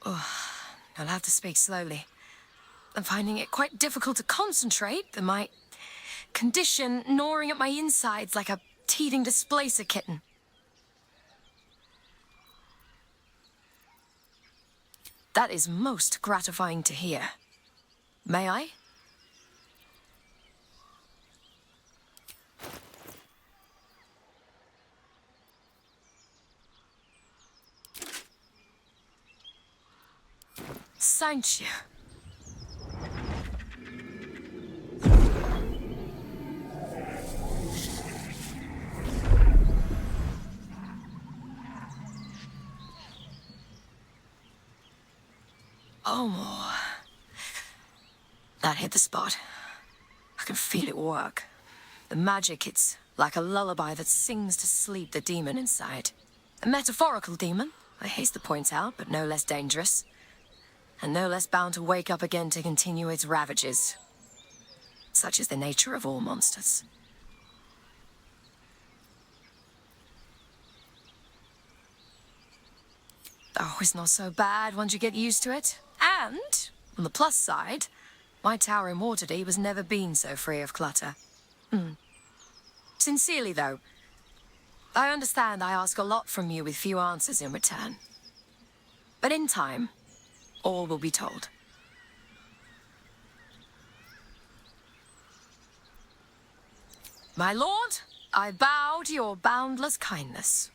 I'll have to speak slowly. I'm finding it quite difficult to concentrate, my condition gnawing at my insides like a teething displacer kitten. That is most gratifying to hear. May I? Thank you. Oh, that hit the spot. I can feel it work. The magic, it's like a lullaby that sings to sleep the demon inside. A metaphorical demon, I haste to point out, but no less dangerous. And no less bound to wake up again to continue its ravages. Such is the nature of all monsters. Oh, it's not so bad once you get used to it. And, on the plus side, my tower in Waterdeep has never been so free of clutter. Sincerely, though, I understand I ask a lot from you with few answers in return. But in time, all will be told. My lord, I bow to your boundless kindness.